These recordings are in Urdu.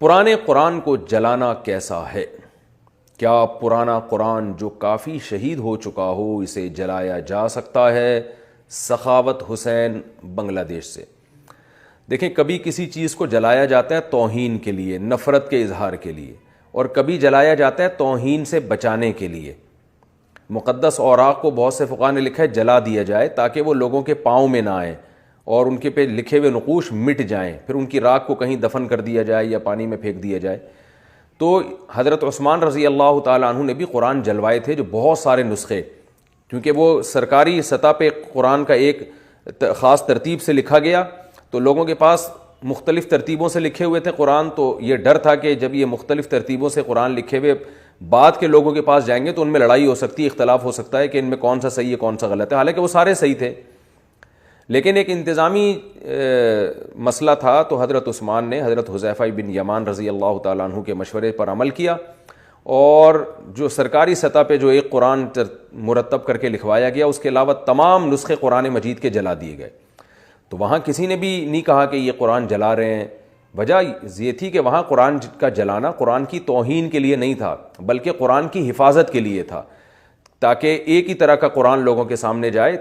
پرانے قرآن کو جلانا کیسا ہے؟ کیا پرانا قرآن جو کافی شہید ہو چکا ہو اسے جلایا جا سکتا ہے؟ سخاوت حسین بنگلہ دیش سے۔ دیکھیں، کبھی کسی چیز کو جلایا جاتا ہے توہین کے لیے، نفرت کے اظہار کے لیے، اور کبھی جلایا جاتا ہے توہین سے بچانے کے لیے۔ مقدس اوراق کو بہت سے فقہا نے لکھا ہے جلا دیا جائے تاکہ وہ لوگوں کے پاؤں میں نہ آئیں اور ان کے پہ لکھے ہوئے نقوش مٹ جائیں، پھر ان کی راکھ کو کہیں دفن کر دیا جائے یا پانی میں پھینک دیا جائے۔ تو حضرت عثمان رضی اللہ تعالیٰ عنہ نے بھی قرآن جلوائے تھے، جو بہت سارے نسخے، کیونکہ وہ سرکاری سطح پہ قرآن کا ایک خاص ترتیب سے لکھا گیا، تو لوگوں کے پاس مختلف ترتیبوں سے لکھے ہوئے تھے قرآن، تو یہ ڈر تھا کہ جب یہ مختلف ترتیبوں سے قرآن لکھے ہوئے بعد کے لوگوں کے پاس جائیں گے تو ان میں لڑائی ہو سکتی ہے، اختلاف ہو سکتا ہے کہ ان میں کون سا صحیح ہے کون سا غلط ہے، حالانکہ وہ سارے صحیح تھے، لیکن ایک انتظامی مسئلہ تھا۔ تو حضرت عثمان نے حضرت حذیفہ بن یمان رضی اللہ تعالیٰ عنہ کے مشورے پر عمل کیا، اور جو سرکاری سطح پہ جو ایک قرآن مرتب کر کے لکھوایا گیا، اس کے علاوہ تمام نسخے قرآن مجید کے جلا دیے گئے۔ تو وہاں کسی نے بھی نہیں کہا کہ یہ قرآن جلا رہے ہیں، وجہ یہ تھی کہ وہاں قرآن کا جلانا قرآن کی توہین کے لیے نہیں تھا، بلکہ قرآن کی حفاظت کے لیے تھا، تاکہ ایک ہی طرح کا قرآن لوگوں کے سامنے جائے۔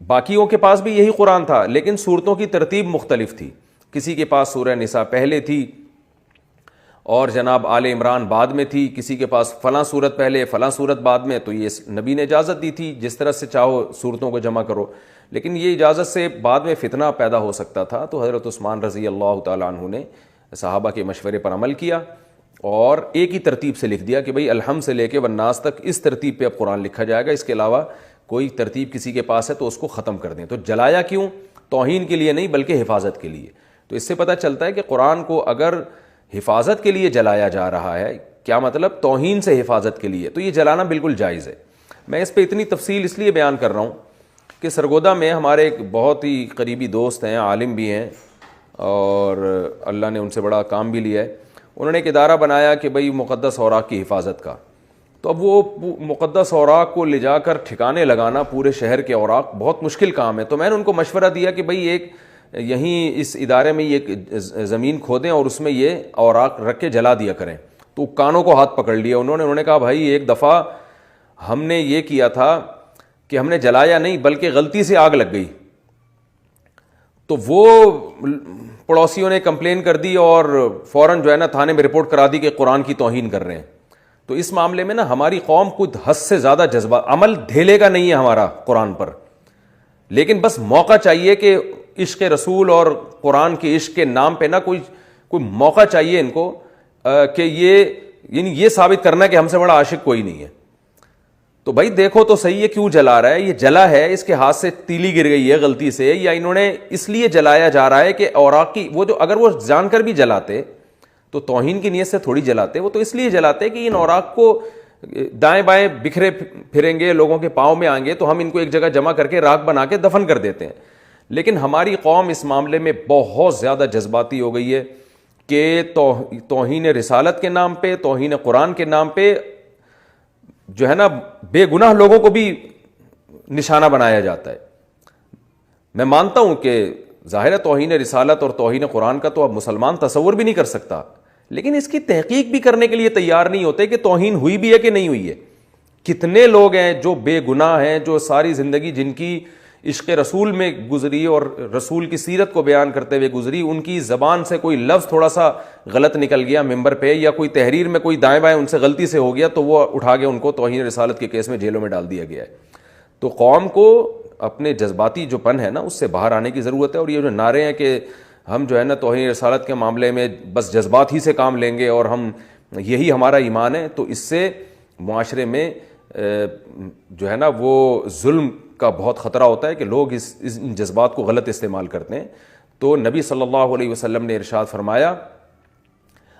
باقیوں کے پاس بھی یہی قرآن تھا، لیکن صورتوں کی ترتیب مختلف تھی، کسی کے پاس سورہ نساء پہلے تھی اور جناب آل عمران بعد میں تھی، کسی کے پاس فلاں صورت پہلے فلاں صورت بعد میں، تو یہ نبی نے اجازت دی تھی جس طرح سے چاہو صورتوں کو جمع کرو، لیکن یہ اجازت سے بعد میں فتنہ پیدا ہو سکتا تھا۔ تو حضرت عثمان رضی اللہ تعالیٰ عنہ نے صحابہ کے مشورے پر عمل کیا اور ایک ہی ترتیب سے لکھ دیا کہ بھئی الحمد سے لے کے والناس تک اس ترتیب پہ اب قرآن لکھا جائے گا، اس کے علاوہ کوئی ترتیب کسی کے پاس ہے تو اس کو ختم کر دیں۔ تو جلایا کیوں؟ توہین کے لیے نہیں بلکہ حفاظت کے لیے۔ تو اس سے پتہ چلتا ہے کہ قرآن کو اگر حفاظت کے لیے جلایا جا رہا ہے، کیا مطلب؟ توہین سے حفاظت کے لیے، تو یہ جلانا بالکل جائز ہے۔ میں اس پہ اتنی تفصیل اس لیے بیان کر رہا ہوں کہ سرگودا میں ہمارے ایک بہت ہی قریبی دوست ہیں، عالم بھی ہیں، اور اللہ نے ان سے بڑا کام بھی لیا ہے۔ انہوں نے ایک ادارہ بنایا کہ بھئی مقدس اوراق کی حفاظت کا۔ تو اب وہ مقدس اوراق کو لے جا کر ٹھکانے لگانا پورے شہر کے اوراق بہت مشکل کام ہے۔ تو میں نے ان کو مشورہ دیا کہ بھئی ایک یہیں اس ادارے میں ایک زمین کھودیں اور اس میں یہ اوراق رکھ کے جلا دیا کریں۔ تو کانوں کو ہاتھ پکڑ لیا انہوں نے کہا بھائی ایک دفعہ ہم نے یہ کیا تھا کہ ہم نے جلایا نہیں بلکہ غلطی سے آگ لگ گئی، تو وہ پڑوسیوں نے کمپلین کر دی اور فوراً جو ہے نا تھانے میں رپورٹ کرا دی کہ قرآن کی توہین کر رہے ہیں۔ تو اس معاملے میں نا ہماری قوم کچھ حد سے زیادہ جذبہ، عمل ڈھیلے کا نہیں ہے ہمارا قرآن پر، لیکن بس موقع چاہیے کہ عشق رسول اور قرآن کے عشق کے نام پہ نا کوئی موقع چاہیے ان کو کہ یہ ثابت کرنا کہ ہم سے بڑا عاشق کوئی نہیں ہے۔ تو بھائی دیکھو تو صحیح ہے کیوں جلا رہا ہے، یہ جلا ہے اس کے ہاتھ سے تیلی گر گئی ہے غلطی سے، یا انہوں نے اس لیے جلایا جا رہا ہے کہ اوراق کی وہ جو اگر وہ جان کر بھی جلاتے تو توہین کی نیت سے تھوڑی جلاتے، وہ تو اس لیے جلاتے کہ ان اوراق کو دائیں بائیں بکھرے پھریں گے، لوگوں کے پاؤں میں آئیں گے تو ہم ان کو ایک جگہ جمع کر کے راکھ بنا کے دفن کر دیتے ہیں۔ لیکن ہماری قوم اس معاملے میں بہت زیادہ جذباتی ہو گئی ہے کہ توہین رسالت کے نام پہ، توہین قرآن کے نام پہ جو ہے نا بے گناہ لوگوں کو بھی نشانہ بنایا جاتا ہے۔ میں مانتا ہوں کہ ظاہر ہے توہین رسالت اور توہین قرآن کا تو اب مسلمان تصور بھی نہیں کر سکتا، لیکن اس کی تحقیق بھی کرنے کے لیے تیار نہیں ہوتے کہ توہین ہوئی بھی ہے کہ نہیں ہوئی ہے۔ کتنے لوگ ہیں جو بے گناہ ہیں، جو ساری زندگی جن کی عشق رسول میں گزری اور رسول کی سیرت کو بیان کرتے ہوئے گزری، ان کی زبان سے کوئی لفظ تھوڑا سا غلط نکل گیا ممبر پہ، یا کوئی تحریر میں کوئی دائیں بائیں ان سے غلطی سے ہو گیا تو وہ اٹھا کے ان کو توہین رسالت کے کیس میں جیلوں میں ڈال دیا گیا ہے۔ تو قوم کو اپنے جذباتی جو پن ہے نا اس سے باہر آنے کی ضرورت ہے، اور یہ جو نعرے ہیں کہ ہم جو ہے نا توہین رسالت کے معاملے میں بس جذبات ہی سے کام لیں گے اور ہم یہی ہمارا ایمان ہے، تو اس سے معاشرے میں جو ہے نا وہ ظلم کا بہت خطرہ ہوتا ہے کہ لوگ اس جذبات کو غلط استعمال کرتے ہیں۔ تو نبی صلی اللہ علیہ وسلم نے ارشاد فرمایا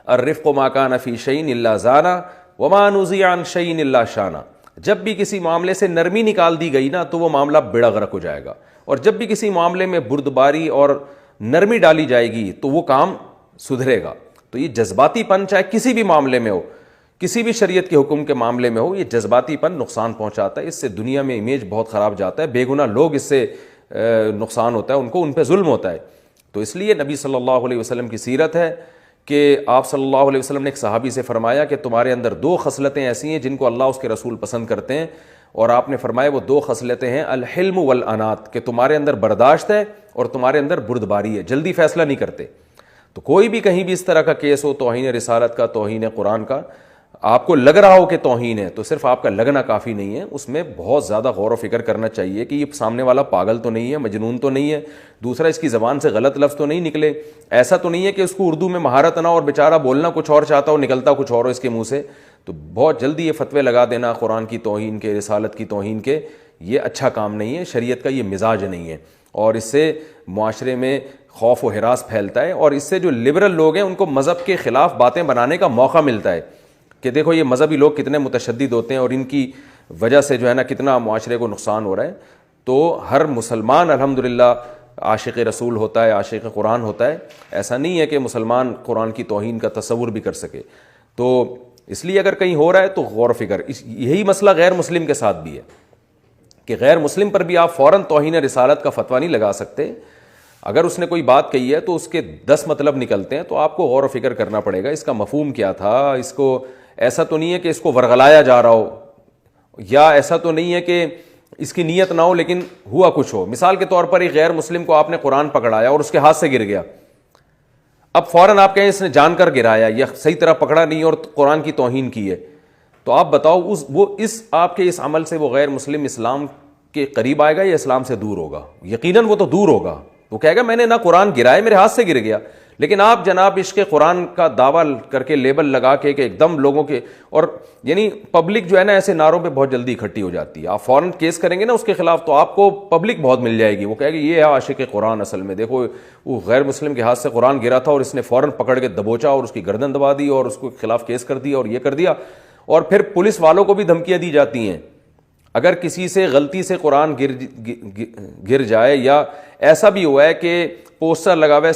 الرفق ما کان فی شیء الا زانا وما نزع عن شیء الا شانا، جب بھی کسی معاملے سے نرمی نکال دی گئی نا تو وہ معاملہ بڑا غرق ہو جائے گا، اور جب بھی کسی معاملے میں بردباری اور نرمی ڈالی جائے گی تو وہ کام سدھرے گا۔ تو یہ جذباتی پن چاہے کسی بھی معاملے میں ہو، کسی بھی شریعت کے حکم کے معاملے میں ہو، یہ جذباتی پن نقصان پہنچاتا ہے، اس سے دنیا میں امیج بہت خراب جاتا ہے، بے گناہ لوگ اس سے نقصان ہوتا ہے، ان پہ ظلم ہوتا ہے۔ تو اس لیے نبی صلی اللہ علیہ وسلم کی سیرت ہے کہ آپ صلی اللہ علیہ وسلم نے ایک صحابی سے فرمایا کہ تمہارے اندر دو خصلتیں ایسی ہیں جن کو اللہ اس کے رسول پسند کرتے ہیں، اور آپ نے فرمایا وہ دو خصلتیں ہیں الحلم والانات، کہ تمہارے اندر برداشت ہے اور تمہارے اندر بردباری ہے، جلدی فیصلہ نہیں کرتے۔ تو کوئی بھی کہیں بھی اس طرح کا کیس ہو، توہین رسالت کا، توہین قرآن کا، آپ کو لگ رہا ہو کہ توہین ہے، تو صرف آپ کا لگنا کافی نہیں ہے، اس میں بہت زیادہ غور و فکر کرنا چاہیے کہ یہ سامنے والا پاگل تو نہیں ہے، مجنون تو نہیں ہے، دوسرا اس کی زبان سے غلط لفظ تو نہیں نکلے، ایسا تو نہیں ہے کہ اس کو اردو میں مہارت نہ ہو اور بیچارہ بولنا کچھ اور چاہتا ہو، نکلتا کچھ اور ہو اس کے منہ سے۔ تو بہت جلدی یہ فتوے لگا دینا قرآن کی توہین کے، رسالت کی توہین کے، یہ اچھا کام نہیں ہے، شریعت کا یہ مزاج نہیں ہے، اور اس سے معاشرے میں خوف و ہراس پھیلتا ہے، اور اس سے جو لبرل لوگ ہیں ان کو مذہب کے خلاف باتیں بنانے کا موقع ملتا ہے کہ دیکھو یہ مذہبی لوگ کتنے متشدد ہوتے ہیں اور ان کی وجہ سے جو ہے نا کتنا معاشرے کو نقصان ہو رہا ہے۔ تو ہر مسلمان الحمدللہ عاشق رسول ہوتا ہے، عاشق قرآن ہوتا ہے، ایسا نہیں ہے کہ مسلمان قرآن کی توہین کا تصور بھی کر سکے۔ تو اس لیے اگر کہیں ہو رہا ہے تو غور و فکر، یہی مسئلہ غیر مسلم کے ساتھ بھی ہے کہ غیر مسلم پر بھی آپ فوراً توہین رسالت کا فتویٰ نہیں لگا سکتے۔ اگر اس نے کوئی بات کہی ہے تو اس کے 10 مطلب نکلتے ہیں، تو آپ کو غور و فکر کرنا پڑے گا اس کا مفہوم کیا تھا، اس کو ایسا تو نہیں ہے کہ اس کو ورغلایا جا رہا ہو، یا ایسا تو نہیں ہے کہ اس کی نیت نہ ہو لیکن ہوا کچھ ہو۔ مثال کے طور پر ایک غیر مسلم کو آپ نے قرآن پکڑایا اور اس کے ہاتھ سے گر گیا، اب فوراً آپ کہیں اس نے جان کر گرایا یا صحیح طرح پکڑا نہیں اور قرآن کی توہین کی ہے، تو آپ بتاؤ وہ اس آپ کے اس عمل سے وہ غیر مسلم اسلام کے قریب آئے گا یا اسلام سے دور ہوگا؟ یقیناً وہ تو دور ہوگا، وہ کہے گا میں نے نہ قرآن گرایا، میرے ہاتھ سے گر گیا۔ لیکن آپ جناب عشق قرآن کا دعویٰ کر کے لیبل لگا کے کہ ایک دم لوگوں کے، اور یعنی پبلک جو ہے نا ایسے نعروں پہ بہت جلدی اکٹھی ہو جاتی ہے، آپ فوراً کیس کریں گے نا اس کے خلاف تو آپ کو پبلک بہت مل جائے گی، وہ کہے گی یہ ہے عاشق قرآن، اصل میں دیکھو وہ غیر مسلم کے ہاتھ سے قرآن گرا تھا اور اس نے فوراً پکڑ کے دبوچا اور اس کی گردن دبا دی اور اس کو خلاف کیس کر دیا اور یہ کر دیا۔ اور پھر پولیس والوں کو بھی دھمکیاں دی جاتی ہیں، اگر کسی سے غلطی سے قرآن گر جائے، یا ایسا بھی ہوا ہے کہ پوسٹر لگا ہوا ہے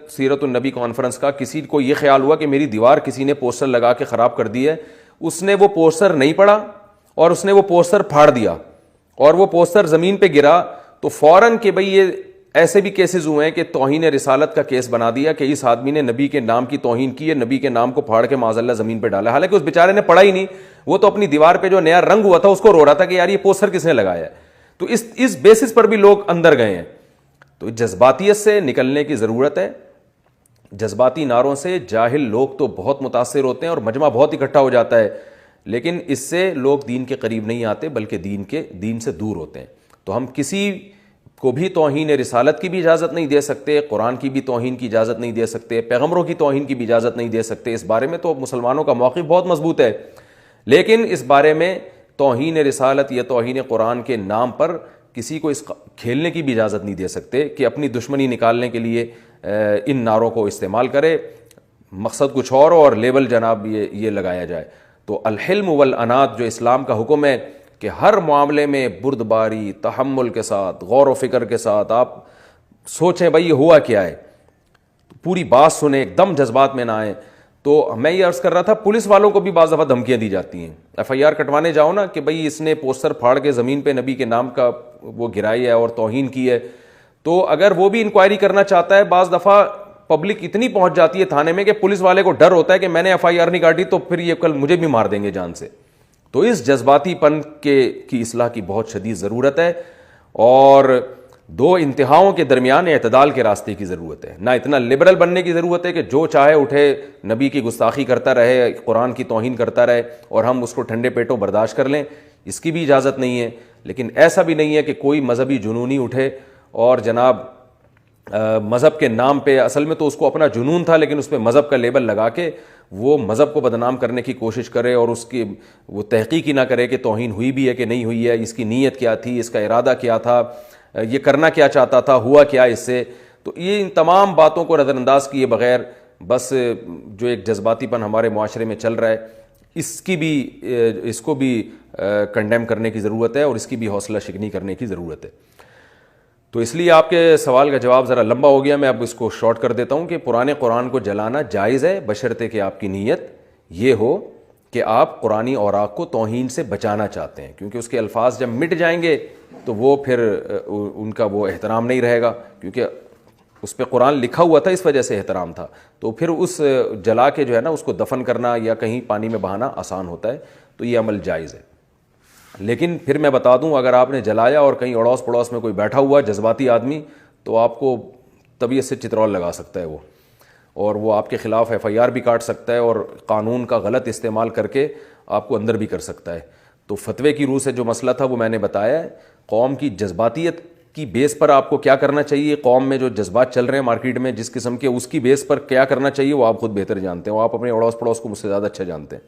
سیرت النبی کانفرنس کا، کسی کو یہ خیال ہوا کہ میری دیوار کسی نے پوسٹر لگا کے خراب کر دی ہے، اس نے وہ پوسٹر نہیں پڑھا اور اس نے وہ پوسٹر پھاڑ دیا اور وہ پوسٹر زمین پہ گرا، تو فوراً کہ بھئی یہ ایسے بھی کیسز ہوئے ہیں کہ توہین رسالت کا کیس بنا دیا کہ اس آدمی نے نبی کے نام کی توہین کی ہے، نبی کے نام کو پھاڑ کے معاذ اللہ زمین پہ ڈالا، حالانکہ اس بیچارے نے پڑھا ہی نہیں، وہ تو اپنی دیوار پہ جو نیا رنگ ہوا تھا اس کو رو رہا تھا کہ یار یہ پوسٹر کس نے لگایا ہے۔ تو اس بیسس پر بھی لوگ اندر گئے ہیں۔ تو جذباتیت سے نکلنے کی ضرورت ہے، جذباتی نعروں سے جاہل لوگ تو بہت متاثر ہوتے ہیں اور مجمع بہت اکٹھا ہو جاتا ہے، لیکن اس سے لوگ دین کے قریب نہیں آتے بلکہ دین سے دور ہوتے ہیں۔ تو ہم کسی کو بھی توہین رسالت کی بھی اجازت نہیں دے سکتے، قرآن کی بھی توہین کی اجازت نہیں دے سکتے، پیغمبروں کی توہین کی بھی اجازت نہیں دے سکتے۔ اس بارے میں تو مسلمانوں کا موقف بہت مضبوط ہے، لیکن اس بارے میں توہین رسالت یا توہین قرآن کے نام پر کسی کو اس کھیلنے کی بھی اجازت نہیں دے سکتے کہ اپنی دشمنی نکالنے کے لیے ان نعروں کو استعمال کرے، مقصد کچھ اور لیبل جناب یہ لگایا جائے۔ تو الحلم والانات جو اسلام کا حکم ہے کہ ہر معاملے میں بردباری، تحمل کے ساتھ، غور و فکر کے ساتھ آپ سوچیں بھائی یہ ہوا کیا ہے، پوری بات سنیں، ایک دم جذبات میں نہ آئیں۔ تو میں یہ عرض کر رہا تھا پولیس والوں کو بھی بعض دفعہ دھمکیاں دی جاتی ہیں، FIR کٹوانے جاؤ نا کہ بھئی اس نے پوسٹر پھاڑ کے زمین پہ نبی کے نام کا وہ گرائی ہے اور توہین کی ہے، تو اگر وہ بھی انکوائری کرنا چاہتا ہے، بعض دفعہ پبلک اتنی پہنچ جاتی ہے تھانے میں کہ پولیس والے کو ڈر ہوتا ہے کہ میں نے FIR نہیں کاٹی تو پھر یہ کل مجھے بھی مار دیں گے جان سے۔ تو اس جذباتی پن کی اصلاح کی بہت شدید ضرورت ہے، اور دو انتہاؤں کے درمیان اعتدال کے راستے کی ضرورت ہے۔ نہ اتنا لبرل بننے کی ضرورت ہے کہ جو چاہے اٹھے نبی کی گستاخی کرتا رہے، قرآن کی توہین کرتا رہے اور ہم اس کو ٹھنڈے پیٹوں برداشت کر لیں، اس کی بھی اجازت نہیں ہے۔ لیکن ایسا بھی نہیں ہے کہ کوئی مذہبی جنونی اٹھے اور جناب مذہب کے نام پہ، اصل میں تو اس کو اپنا جنون تھا لیکن اس پہ مذہب کا لیبل لگا کے وہ مذہب کو بدنام کرنے کی کوشش کرے، اور اس کی وہ تحقیق ہی نہ کرے کہ توہین ہوئی بھی ہے کہ نہیں ہوئی ہے، اس کی نیت کیا تھی، اس کا ارادہ کیا تھا، یہ کرنا کیا چاہتا تھا، ہوا کیا اس سے۔ تو یہ ان تمام باتوں کو نظر انداز کیے بغیر بس جو ایک جذباتی پن ہمارے معاشرے میں چل رہا ہے، اس کو بھی کنڈیم کرنے کی ضرورت ہے اور اس کی بھی حوصلہ شکنی کرنے کی ضرورت ہے۔ تو اس لیے آپ کے سوال کا جواب ذرا لمبا ہو گیا، میں اب اس کو شارٹ کر دیتا ہوں کہ پرانے قرآن کو جلانا جائز ہے بشرطے کہ آپ کی نیت یہ ہو کہ آپ قرآنی اوراق کو توہین سے بچانا چاہتے ہیں، کیونکہ اس کے الفاظ جب مٹ جائیں گے تو وہ پھر ان کا وہ احترام نہیں رہے گا، کیونکہ اس پہ قرآن لکھا ہوا تھا، اس وجہ سے احترام تھا، تو پھر اس جلا کے جو ہے نا اس کو دفن کرنا یا کہیں پانی میں بہانا آسان ہوتا ہے، تو یہ عمل جائز ہے۔ لیکن پھر میں بتا دوں، اگر آپ نے جلایا اور کہیں اڑوس پڑوس میں کوئی بیٹھا ہوا جذباتی آدمی، تو آپ کو طبیعت سے چترول لگا سکتا ہے وہ، اور وہ آپ کے خلاف ایف آئی آر بھی کاٹ سکتا ہے، اور قانون کا غلط استعمال کر کے آپ کو اندر بھی کر سکتا ہے۔ تو فتوے کی روح سے جو مسئلہ تھا وہ میں نے بتایا ہے۔ قوم کی جذباتیت کی بیس پر آپ کو کیا کرنا چاہیے، قوم میں جو جذبات چل رہے ہیں مارکیٹ میں جس قسم کے، اس کی بیس پر کیا کرنا چاہیے وہ آپ خود بہتر جانتے ہیں، وہ آپ اپنے اڑوس پڑوس کو مجھ سے زیادہ اچھا جانتے ہیں۔